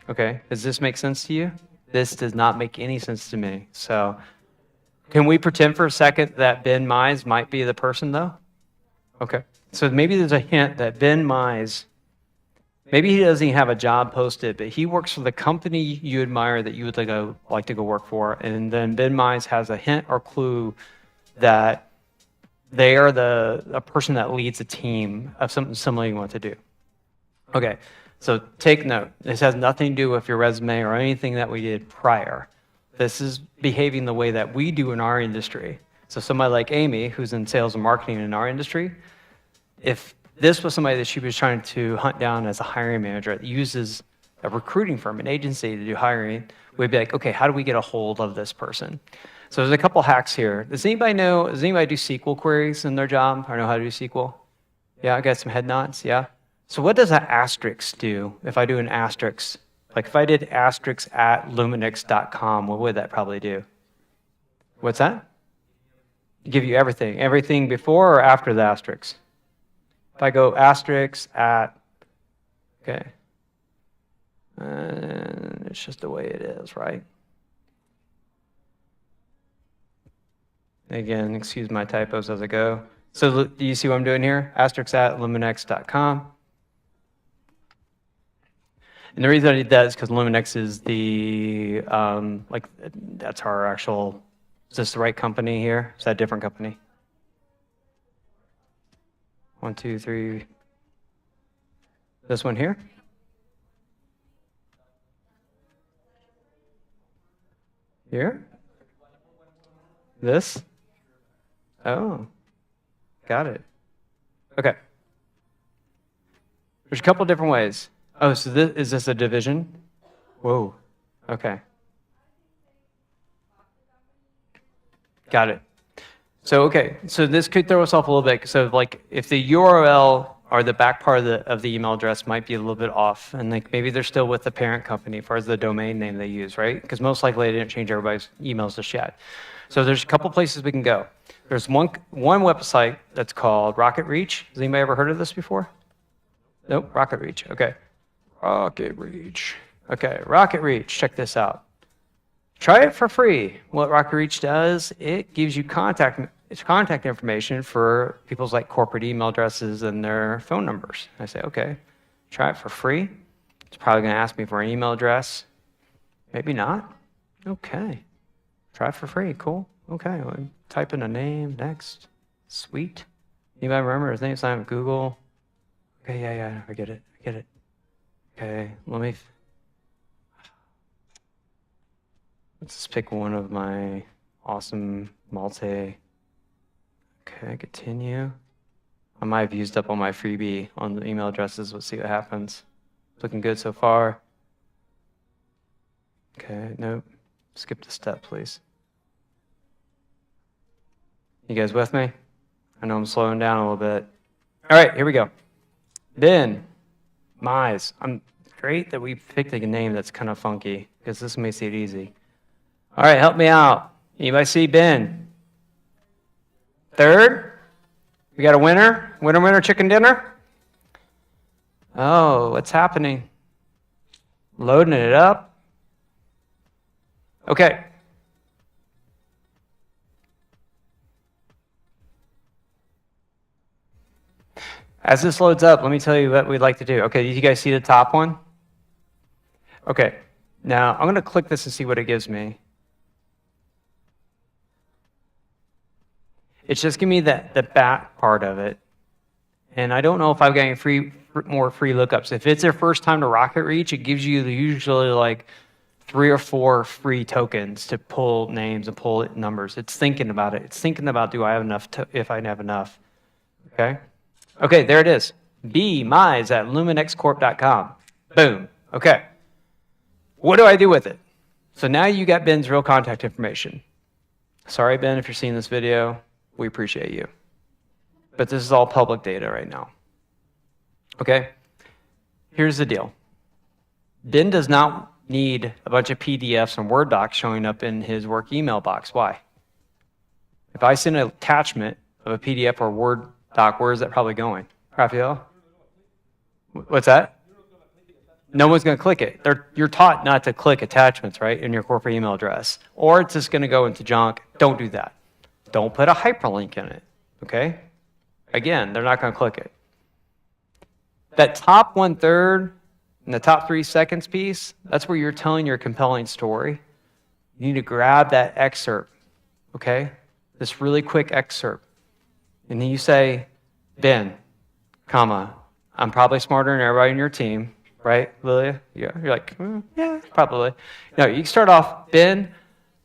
Okay, does this make sense to you? This does not make any sense to me. So can we pretend for a second that Ben Mize might be the person, though? Okay, so maybe there's a hint that Ben Mize, maybe he doesn't even have a job posted, but he works for the company you admire that you would like to go work for, and then Ben Mize has a hint or clue that they are a person that leads a team of something similar you want to do. Okay, so take note. This has nothing to do with your resume or anything that we did prior. This is behaving the way that we do in our industry. So somebody like Amy, who's in sales and marketing in our industry, if this was somebody that she was trying to hunt down as a hiring manager that uses a recruiting firm, an agency to do hiring, we'd be like, okay, how do we get a hold of this person? So there's a couple hacks here. Does anybody do SQL queries in their job or know how to do SQL? Yeah, I got some head nods, yeah? So what does an asterisk do if I do an asterisk? Like if I did asterisk at luminix.com, what would that probably do? What's that? Give you everything. Everything before or after the asterisk? If I go asterisk at, okay. And it's just the way it is, right? Again, excuse my typos as I go. So do you see what I'm doing here? Asterisk at luminix.com. And the reason I did that is because Luminix is that's our actual, is this the right company here? Is that a different company? 1, 2, 3. This one here? Here? This? Oh, got it. Okay. There's a couple different ways. Oh, so is this a division? Whoa. Okay. Got it. So, okay. So this could throw us off a little bit. So like if the URL or the back part of the email address might be a little bit off, and like maybe they're still with the parent company as far as the domain name they use, right? Because most likely they didn't change everybody's emails just yet. So there's a couple places we can go. There's one website that's called Rocket Reach. Has anybody ever heard of this before? Nope, Rocket Reach. Okay. Rocket Reach. Okay, Rocket Reach. Check this out. Try it for free. What Rocket Reach does, it gives you contact information for people's like corporate email addresses and their phone numbers. I say, okay, try it for free. It's probably going to ask me for an email address. Maybe not. Okay. Try it for free. Cool. Okay. Well, type in a name. Next. Sweet. Anybody remember his name? It's not Google. Okay. Yeah. I get it. Okay. Let's just pick one of my awesome multi. Okay, continue. I might have used up all my freebie on the email addresses. Let's see what happens. Looking good so far. Okay, nope. Skip the step, please. You guys with me? I know I'm slowing down a little bit. All right, here we go. Ben, Mize. I'm great that we picked a name that's kind of funky because this makes it easy. All right, help me out. Anybody see Ben? Third? We got a winner? Winner, chicken dinner? Oh, what's happening? Loading it up. Okay. As this loads up, let me tell you what we'd like to do. Okay, you guys see the top one? Okay, now I'm going to click this and see what it gives me. It's just giving me the back part of it. And I don't know if I've got any more free lookups. If it's their first time to Rocket Reach, it gives you usually like 3 or 4 free tokens to pull names and pull numbers. It's thinking about it. It's thinking about, do I have enough, if I have enough. Okay? Okay, there it is. bmize@luminexcorp.com. Boom. Okay. What do I do with it? So now you got Ben's real contact information. Sorry, Ben, if you're seeing this video. We appreciate you. But this is all public data right now. Okay? Here's the deal. Ben does not need a bunch of PDFs and Word docs showing up in his work email box. Why? If I send an attachment of a PDF or Word doc, where is that probably going? Raphael? What's that? No one's going to click it. You're taught not to click attachments, right, in your corporate email address. Or it's just going to go into junk. Don't do that. Don't put a hyperlink in it, okay? Again, they're not going to click it. That top 1/3 and the top 3 seconds piece, that's where you're telling your compelling story. You need to grab that excerpt, okay? This really quick excerpt. And then you say, Ben, comma, I'm probably smarter than everybody in your team, right, Lilia? Yeah, you're like, yeah, probably. No, you start off, Ben,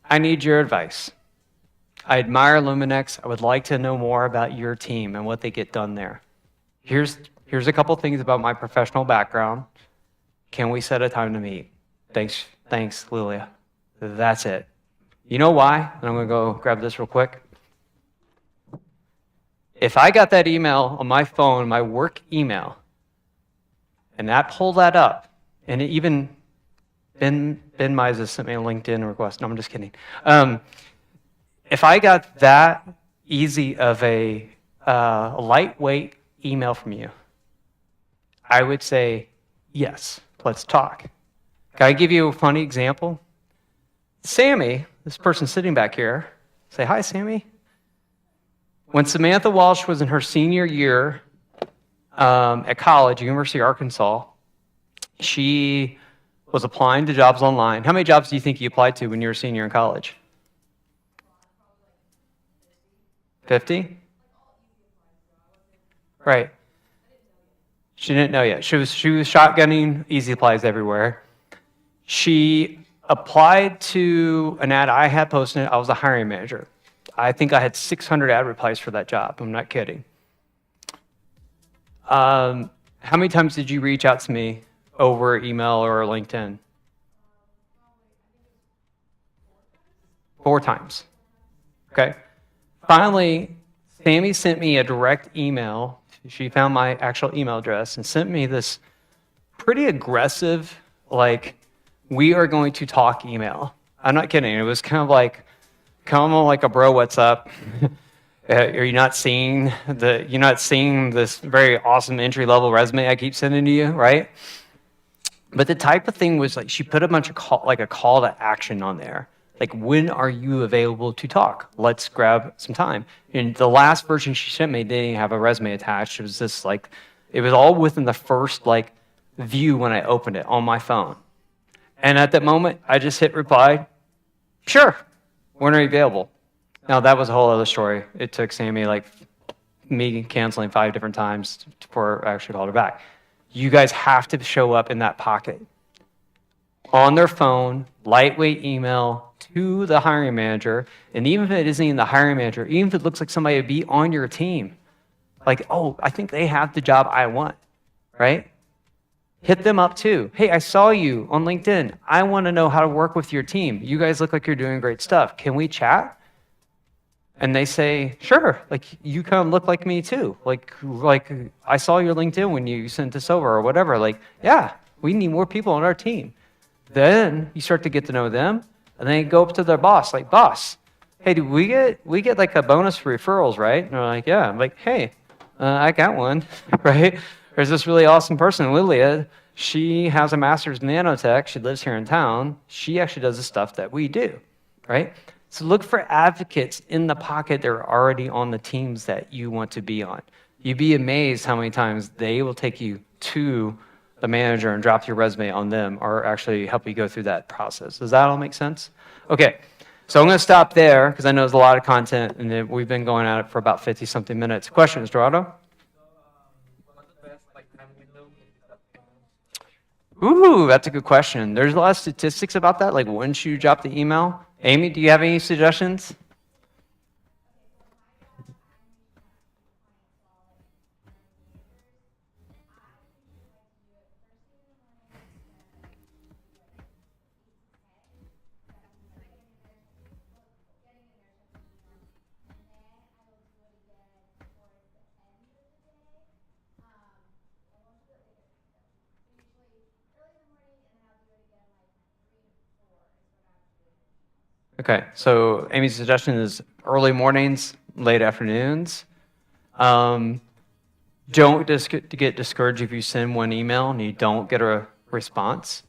I need your advice. I admire Luminex. I would like to know more about your team and what they get done there. Here's a couple things about my professional background. Can we set a time to meet? Thanks, Lilia. That's it. You know why? And I'm going to go grab this real quick. If I got that email on my phone, my work email, and that pulled that up, and it even Ben Mize sent me a LinkedIn request. No, I'm just kidding. If I got that easy of a lightweight email from you, I would say, yes, let's talk. Can I give you a funny example? Sammy, this person sitting back here, say, hi, Sammy. When Samantha Walsh was in her senior year at college, University of Arkansas, she was applying to jobs online. How many jobs do you think you applied to when you were a senior in college? 50? Right. She didn't know yet. She was shotgunning easy applies everywhere. She applied to an ad I had posted. I was a hiring manager. I think I had 600 ad replies for that job. I'm not kidding. How many times did you reach out to me over email or LinkedIn? 4 times. Okay. Finally, Sammy sent me a direct email. She found my actual email address and sent me this pretty aggressive, like, we are going to talk email. I'm not kidding. It was kind of like, come on, like a bro, what's up? Are you not seeing this very awesome entry level resume I keep sending to you, right? But the type of thing was like, she put a bunch of a call to action on there. Like, when are you available to talk? Let's grab some time. And the last version she sent me didn't have a resume attached. It was just like, it was all within the first like view when I opened it on my phone. And at that moment, I just hit reply, sure, when are you available? Now, that was a whole other story. It took Sammy like me canceling 5 different times before I actually called her back. You guys have to show up in that pocket. On their phone, lightweight email to the hiring manager. And even if it isn't even the hiring manager, even if it looks like somebody would be on your team, like, oh, I think they have the job I want, right? Hit them up too. Hey, I saw you on LinkedIn. I want to know how to work with your team. You guys look like you're doing great stuff. Can we chat? And they say, sure, like you kind of look like me too. Like I saw your LinkedIn when you sent this over or whatever. Like, yeah, we need more people on our team. Then you start to get to know them and then you go up to their boss, like, boss, hey, do we get like a bonus for referrals, right? And they're like, yeah. I'm like, hey, I got one, right? There's this really awesome person, Lilia. She has a master's in nanotech. She lives here in town. She actually does the stuff that we do, right? So look for advocates in the pocket that are already on the teams that you want to be on. You'd be amazed how many times they will take you to the manager and drop your resume on them or actually help you go through that process. Does that all make sense? Okay, so I'm going to stop there because I know there's a lot of content and we've been going at it for about 50-something minutes. Questions, Dorado? Ooh, that's a good question. There's a lot of statistics about that, like when should you drop the email? Amy, do you have any suggestions? Okay, so Amy's suggestion is early mornings, late afternoons. Don't just get discouraged if you send one email and you don't get a response.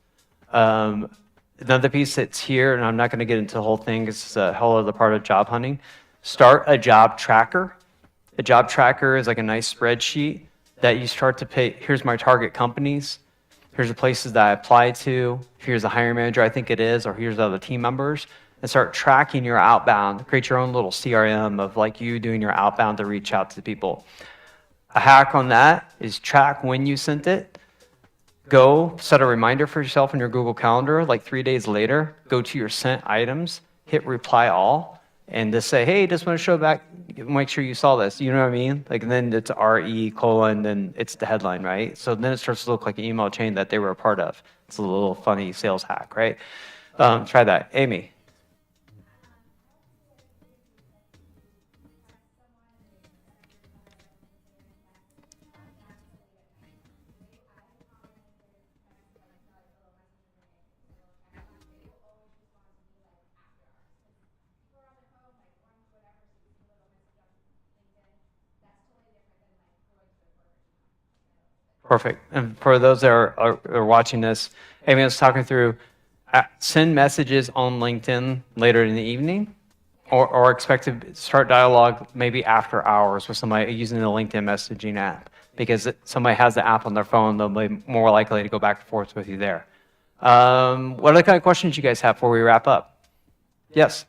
Another piece that's here, and I'm not going to get into the whole thing, it's a whole other part of job hunting. Start a job tracker. A job tracker is like a nice spreadsheet that you start to pay, here's my target companies, here's the places that I applied to, here's the hiring manager I think it is, or here's the other team members. And start tracking your outbound. Create your own little CRM of like you doing your outbound to reach out to people. A hack on that is track when you sent it. Go set a reminder for yourself in your Google Calendar, like 3 days later, go to your sent items, hit reply all, and just say, hey, just want to show back, make sure you saw this. You know what I mean? Like then it's RE : then it's the headline, right? So then it starts to look like an email chain that they were a part of. It's a little funny sales hack, right? Try that. Amy. Perfect. And for those that are watching this, Amy was talking through, send messages on LinkedIn later in the evening, or expect to start dialogue maybe after hours with somebody using the LinkedIn messaging app. Because somebody has the app on their phone, they'll be more likely to go back and forth with you there. What other kind of questions you guys have before we wrap up? Yes?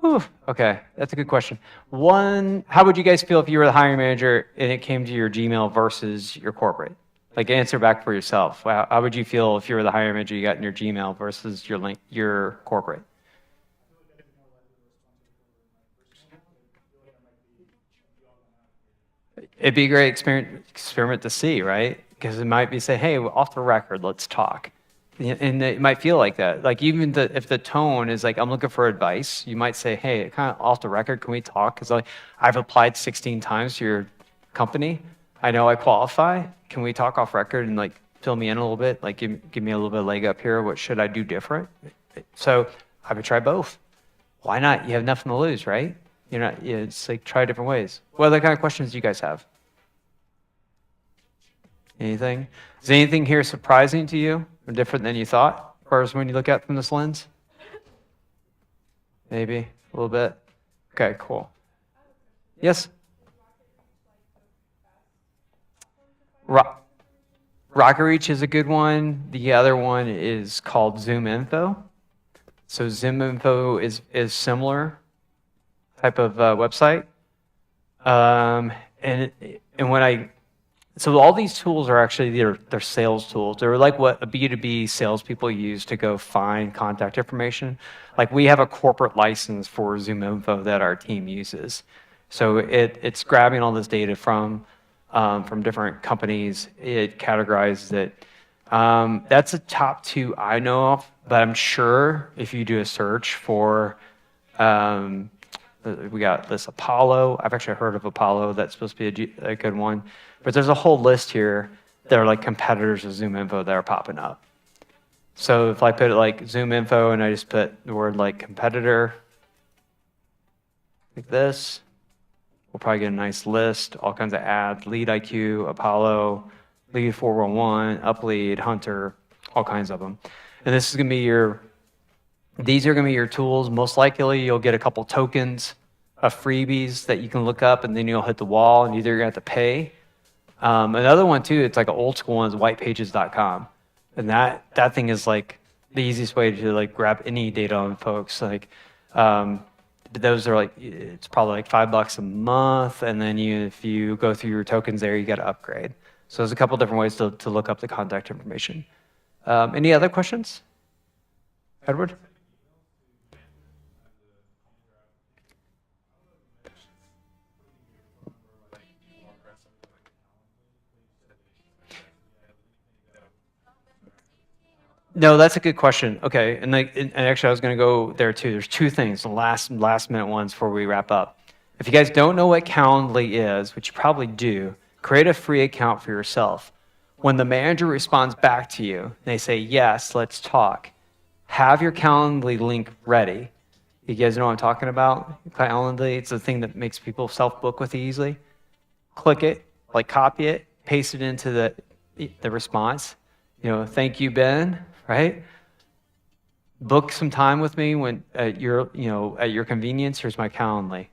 Ooh, okay, that's a good question. One, how would you guys feel if you were the hiring manager and it came to your Gmail versus your corporate? Like answer back for yourself. How would you feel if you were the hiring manager you got in your Gmail versus your corporate? It'd be a great experiment to see, right? Because it might be say, hey, off the record, let's talk. And it might feel like that. Like even if the tone is like, I'm looking for advice, you might say, hey, kind of off the record, can we talk? Because I've applied 16 times to your company. I know I qualify. Can we talk off record and like fill me in a little bit? Like give me a little bit of leg up here. What should I do different? So I would try both. Why not? You have nothing to lose, right? It's like try different ways. What other kind of questions do you guys have? Anything? Is anything here surprising to you or different than you thought, as far as when you look at it from this lens? Maybe a little bit. Okay, cool. Yes? Rocket Reach is a good one. The other one is called Zoom Info. So Zoom Info is similar type of website. So all these tools are actually they're sales tools. They're like what a B2B salespeople use to go find contact information. Like we have a corporate license for Zoom Info that our team uses. So it's grabbing all this data from different companies. It categorizes it. That's the top two I know of, but I'm sure if you do a search for, we got this Apollo. I've actually heard of Apollo. That's supposed to be a good one. But there's a whole list here that are like competitors of Zoom Info that are popping up. So if I put it like Zoom Info and I just put the word like competitor, like this, we'll probably get a nice list, all kinds of ads, Lead IQ, Apollo, Lead 411, UpLead, Hunter, all kinds of them. And this is going to be these are going to be your tools. Most likely you'll get a couple tokens of freebies that you can look up, and then you'll hit the wall and either you're going to have to pay. Another one too, it's like an old school one, is whitepages.com. And that thing is like the easiest way to like grab any data on folks. Like those are like, it's probably like $5 a month. And then if you go through your tokens there, you got to upgrade. So there's a couple different ways to look up the contact information. Any other questions? Edward? No, that's a good question. Okay, and actually I was going to go there too. There's two things, the last minute ones before we wrap up. If you guys don't know what Calendly is, which you probably do, create a free account for yourself. When the manager responds back to you, they say, yes, let's talk. Have your Calendly link ready. You guys know what I'm talking about? Calendly, it's the thing that makes people self-book with easily. Click it, like copy it, paste it into the response. Thank you, Ben. Right? Book some time with me when at your convenience. Here's my Calendly.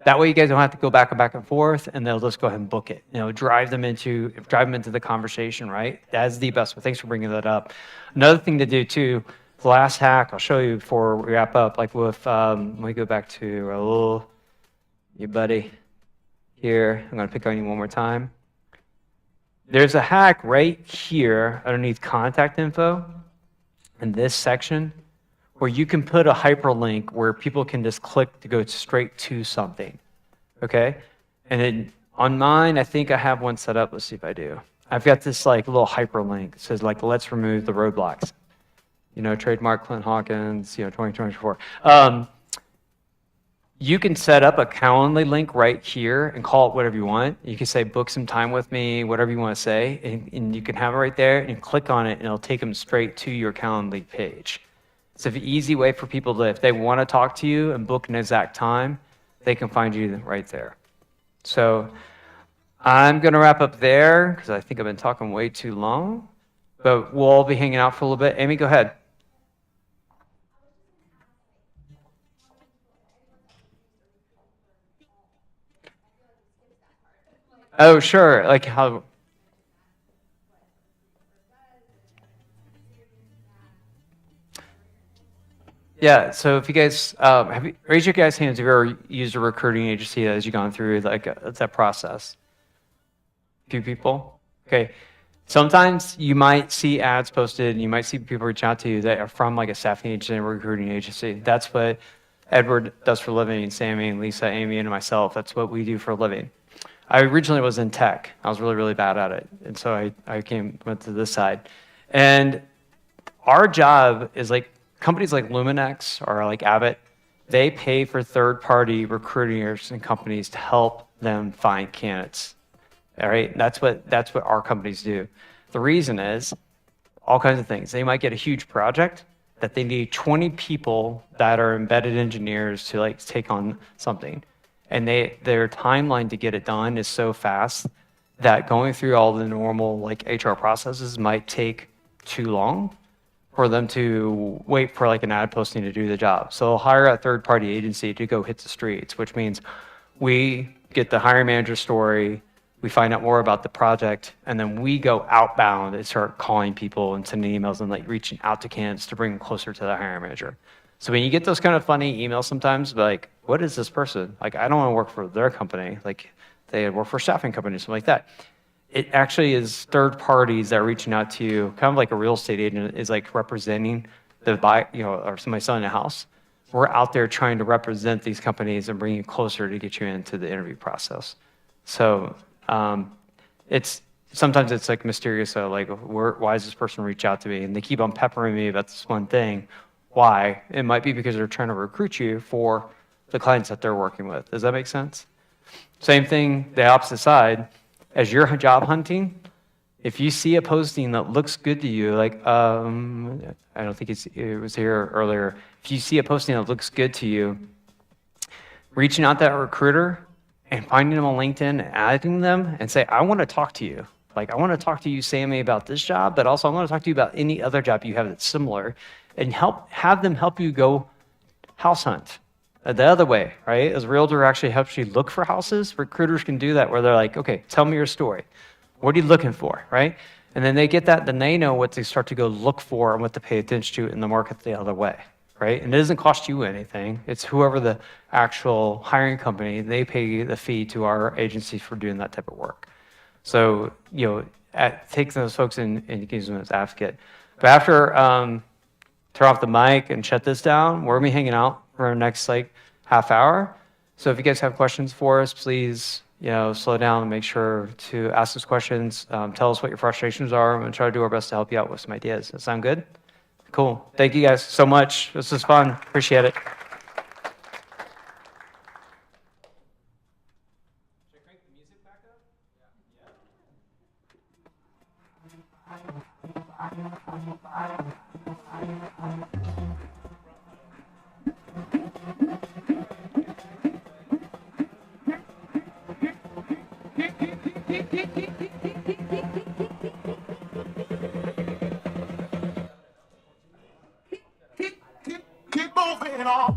That way you guys don't have to go back and forth, and they'll just go ahead and book it. Drive them into the conversation, right? That's the best way. Thanks for bringing that up. Another thing to do too, the last hack I'll show you before we wrap up, like with, let me go back to Raul, you buddy, here. I'm gonna pick on you one more time. There's a hack right here underneath contact info in this section where you can put a hyperlink where people can just click to go straight to something, okay? And then on mine, I think I have one set up. Let's see if I do. I've got this like little hyperlink. It says like, let's remove the roadblocks. Trademark Clint Hawkins, 2024. You can set up a Calendly link right here and call it whatever you want. You can say, book some time with me, whatever you want to say, and you can have it right there, and you click on it, and it'll take them straight to your Calendly page. It's an easy way for people to, if they want to talk to you and book an exact time, they can find you right there. So I'm going to wrap up there, because I think I've been talking way too long, but we'll all be hanging out for a little bit. Amy, go ahead. Oh, sure. Like how? Yeah. So if you guys raise your guys' hands if you ever used a recruiting agency as you've gone through that process. A few people. Okay. Sometimes you might see ads posted and you might see people reach out to you that are from like a staffing agency and recruiting agency. That's what Edward does for a living, and Sammy and Lisa, Amy, and myself. That's what we do for a living. I originally was in tech. I was really, really bad at it. And so I went to this side. And our job is like companies like Luminex or like Abbott, they pay for third-party recruiters and companies to help them find candidates. All right, that's what our companies do. The reason is all kinds of things. They might get a huge project that they need 20 people that are embedded engineers to like take on something. And their timeline to get it done is so fast that going through all the normal like HR processes might take too long for them to wait for like an ad posting to do the job. So they'll hire a third-party agency to go hit the streets, which means we get the hiring manager story, we find out more about the project, and then we go outbound and start calling people and sending emails and like reaching out to candidates to bring them closer to the hiring manager. So when you get those kind of funny emails sometimes, like, what is this person? Like, I don't want to work for their company. Like, they work for a staffing company, something like that. It actually is third parties that are reaching out to you, kind of like a real estate agent is like representing the buy, or somebody selling a house. We're out there trying to represent these companies and bring you closer to get you into the interview process. So sometimes it's like mysterious. So like, why does this person reach out to me? And they keep on peppering me about this one thing. Why? It might be because they're trying to recruit you for the clients that they're working with. Does that make sense? Same thing, the opposite side. As you're job hunting, if you see a posting that looks good to you, like, I don't think it was here earlier. If you see a posting that looks good to you, reaching out to that recruiter and finding them on LinkedIn and adding them and say, I want to talk to you. Like, I want to talk to you, Sammy, about this job, but also I want to talk to you about any other job you have that's similar, and have them help you go house hunt. The other way, right? As a realtor actually helps you look for houses, recruiters can do that where they're like, okay, tell me your story. What are you looking for, right? And then they get that, then they know what to start to go look for and what to pay attention to in the market the other way, right? And it doesn't cost you anything. It's whoever the actual hiring company, they pay the fee to our agency for doing that type of work. So, take those folks and use them as advocate. But after, turn off the mic and shut this down, we're gonna be hanging out for our next like half hour. So if you guys have questions for us, please, slow down and make sure to ask us questions. Tell us what your frustrations are. I'm gonna try to do our best to help you out with some ideas. Does that sound good? Cool. Thank you guys so much. This was fun. Appreciate it. Keep moving on.